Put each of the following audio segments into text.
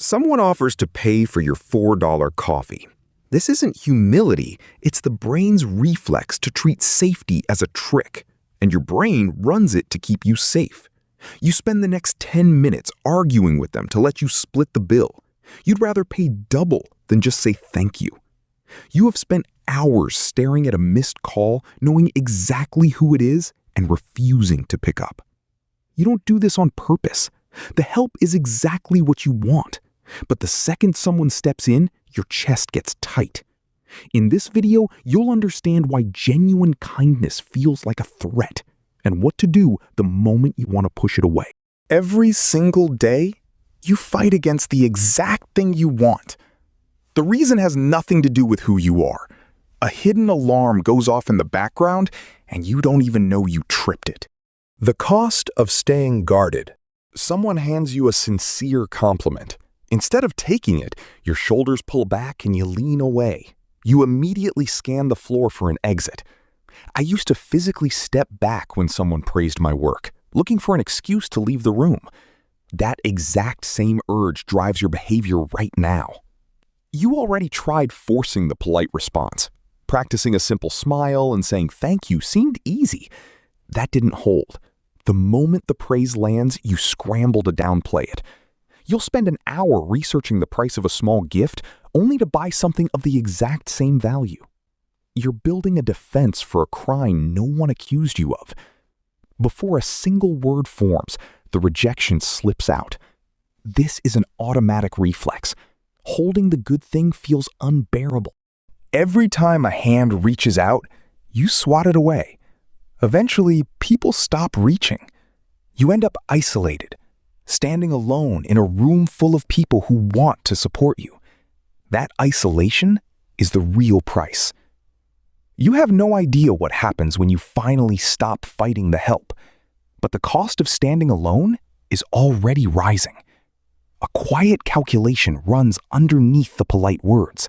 Someone offers to pay for your $4 coffee. This isn't humility, it's the brain's reflex to treat safety as a trick, and your brain runs it to keep you safe. You spend the next 10 minutes arguing with them to let you split the bill. You'd rather pay double than just say thank you. You have spent hours staring at a missed call, knowing exactly who it is and refusing to pick up. You don't do this on purpose. The help is exactly what you want. But the second someone steps in, your chest gets tight. In this video, you'll understand why genuine kindness feels like a threat and what to do the moment you want to push it away. Every single day, you fight against the exact thing you want. The reason has nothing to do with who you are. A hidden alarm goes off in the background, and you don't even know you tripped it. The cost of staying guarded. Someone hands you a sincere compliment. Instead of taking it, your shoulders pull back and you lean away. You immediately scan the floor for an exit. I used to physically step back when someone praised my work, looking for an excuse to leave the room. That exact same urge drives your behavior right now. You already tried forcing the polite response. Practicing a simple smile and saying thank you seemed easy. That didn't hold. The moment the praise lands, you scramble to downplay it. You'll spend an hour researching the price of a small gift only to buy something of the exact same value. You're building a defense for a crime no one accused you of. Before a single word forms, the rejection slips out. This is an automatic reflex. Holding the good thing feels unbearable. Every time a hand reaches out, you swat it away. Eventually, people stop reaching. You end up isolated, standing alone in a room full of people who want to support you. That isolation is the real price. You have no idea what happens when you finally stop fighting the help, but the cost of standing alone is already rising. A quiet calculation runs underneath the polite words,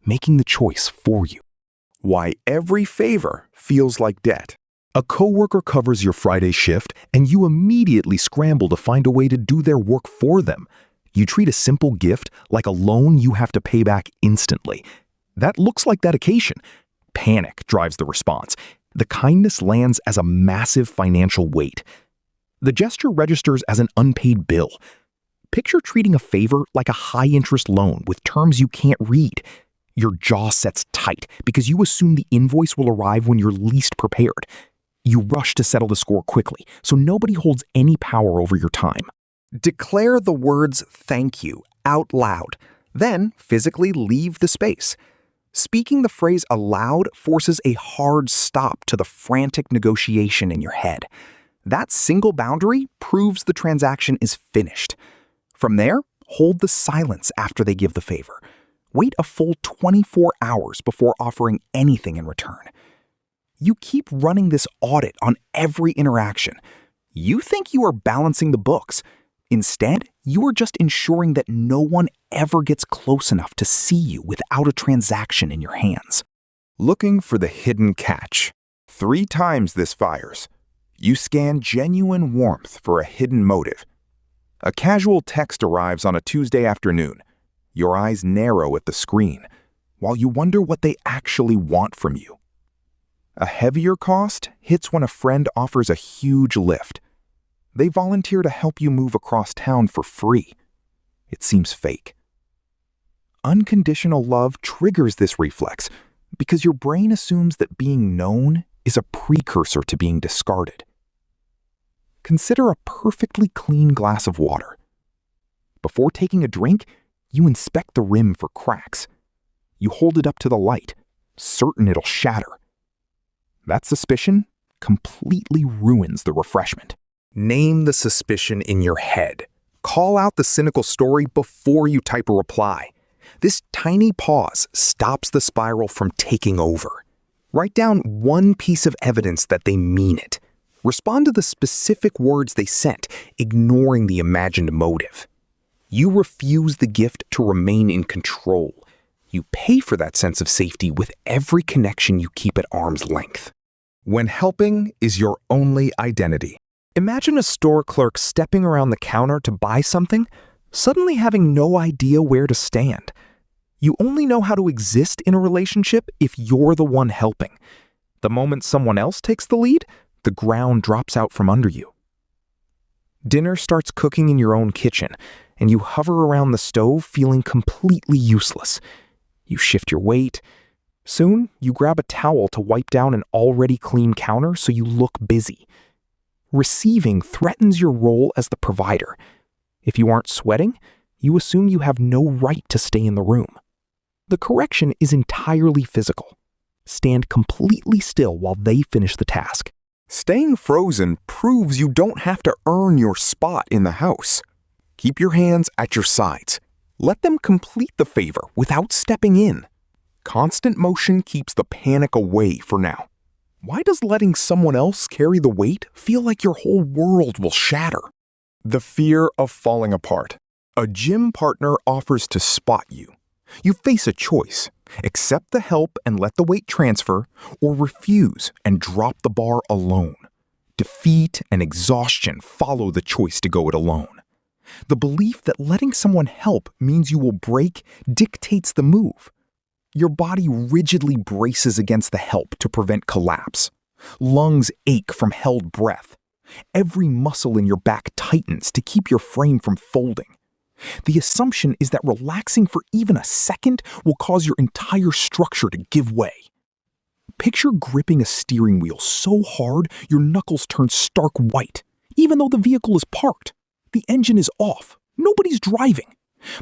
making the choice for you. Why every favor feels like debt. A coworker covers your Friday shift, and you immediately scramble to find a way to do their work for them. You treat a simple gift like a loan you have to pay back instantly. That looks like dedication. Panic drives the response. The kindness lands as a massive financial weight. The gesture registers as an unpaid bill. Picture treating a favor like a high-interest loan with terms you can't read. Your jaw sets tight because you assume the invoice will arrive when you're least prepared. You rush to settle the score quickly, so nobody holds any power over your time. Declare the words "thank you" out loud, then physically leave the space. Speaking the phrase aloud forces a hard stop to the frantic negotiation in your head. That single boundary proves the transaction is finished. From there, hold the silence after they give the favor. Wait a full 24 hours before offering anything in return. You keep running this audit on every interaction. You think you are balancing the books. Instead, you are just ensuring that no one ever gets close enough to see you without a transaction in your hands. Looking for the hidden catch. 3 times this fires. You scan genuine warmth for a hidden motive. A casual text arrives on a Tuesday afternoon. Your eyes narrow at the screen, while you wonder what they actually want from you. A heavier cost hits when a friend offers a huge lift. They volunteer to help you move across town for free. It seems fake. Unconditional love triggers this reflex because your brain assumes that being known is a precursor to being discarded. Consider a perfectly clean glass of water. Before taking a drink, you inspect the rim for cracks. You hold it up to the light, certain it'll shatter. That suspicion completely ruins the refreshment. Name the suspicion in your head. Call out the cynical story before you type a reply. This tiny pause stops the spiral from taking over. Write down one piece of evidence that they mean it. Respond to the specific words they sent, ignoring the imagined motive. You refuse the gift to remain in control. You pay for that sense of safety with every connection you keep at arm's length. When helping is your only identity. Imagine a store clerk stepping around the counter to buy something. suddenly having no idea where to stand. You only know how to exist in a relationship if you're the one helping. The moment someone else takes the lead, the ground drops out from under you. Dinner starts cooking in your own kitchen, and you hover around the stove feeling completely useless. You shift your weight. Soon, you grab a towel to wipe down an already clean counter so you look busy. Receiving threatens your role as the provider. If you aren't sweating, you assume you have no right to stay in the room. The correction is entirely physical. Stand completely still while they finish the task. Staying frozen proves you don't have to earn your spot in the house. Keep your hands at your sides. Let them complete the favor without stepping in. Constant motion keeps the panic away for now. Why does letting someone else carry the weight feel like your whole world will shatter? The fear of falling apart. A gym partner offers to spot you. You face a choice. Accept the help and let the weight transfer, or refuse and drop the bar alone. Defeat and exhaustion follow the choice to go it alone. The belief that letting someone help means you will break dictates the move. Your body rigidly braces against the help to prevent collapse. Lungs ache from held breath. Every muscle in your back tightens to keep your frame from folding. The assumption is that relaxing for even a second will cause your entire structure to give way. Picture gripping a steering wheel so hard your knuckles turn stark white, even though the vehicle is parked. The engine is off. Nobody's driving.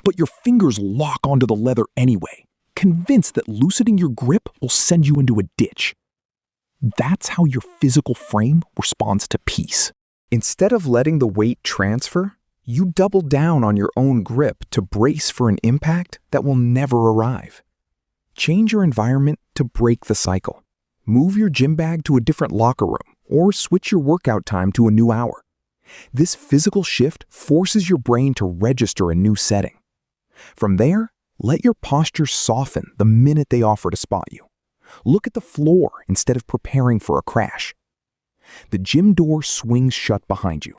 But your fingers lock onto the leather anyway, convinced that loosening your grip will send you into a ditch. That's how your physical frame responds to peace. Instead of letting the weight transfer, you double down on your own grip to brace for an impact that will never arrive. Change your environment to break the cycle. Move your gym bag to a different locker room or switch your workout time to a new hour. This physical shift forces your brain to register a new setting. From there, let your posture soften the minute they offer to spot you. Look at the floor instead of preparing for a crash. The gym door swings shut behind you.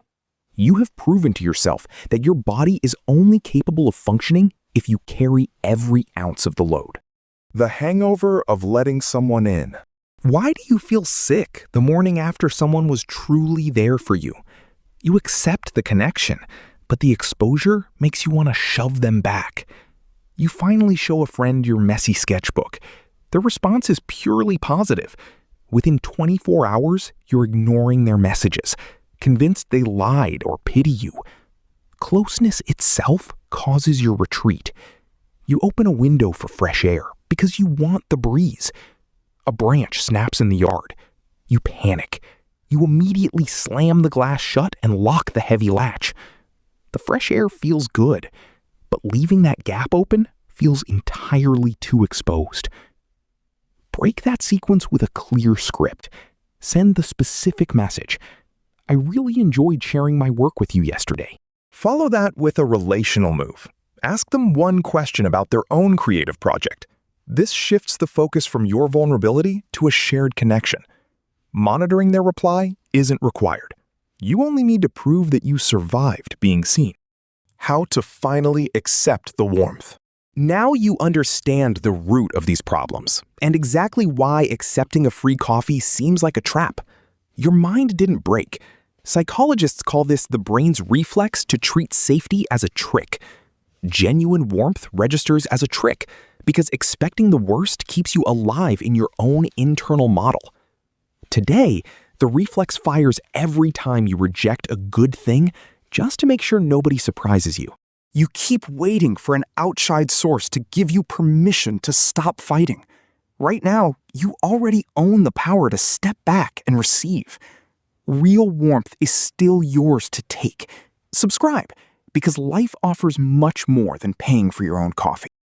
You have proven to yourself that your body is only capable of functioning if you carry every ounce of the load. The hangover of letting someone in. Why do you feel sick the morning after someone was truly there for you? You accept the connection, but the exposure makes you want to shove them back. You finally show a friend your messy sketchbook. Their response is purely positive. Within 24 hours, you're ignoring their messages, convinced they lied or pity you. Closeness itself causes your retreat. You open a window for fresh air because you want the breeze. A branch snaps in the yard. You panic. You immediately slam the glass shut and lock the heavy latch. The fresh air feels good, but leaving that gap open feels entirely too exposed. Break that sequence with a clear script. Send the specific message. I really enjoyed sharing my work with you yesterday. Follow that with a relational move. Ask them one question about their own creative project. This shifts the focus from your vulnerability to a shared connection. Monitoring their reply isn't required. You only need to prove that you survived being seen. How to finally accept the warmth. Now you understand the root of these problems and exactly why accepting a free coffee seems like a trap. Your mind didn't break. Psychologists call this the brain's reflex to treat safety as a trick. Genuine warmth registers as a trick because expecting the worst keeps you alive in your own internal model. Today, the reflex fires every time you reject a good thing just to make sure nobody surprises you. You keep waiting for an outside source to give you permission to stop fighting. Right now, you already own the power to step back and receive. Real warmth is still yours to take. Subscribe, because life offers much more than paying for your own coffee.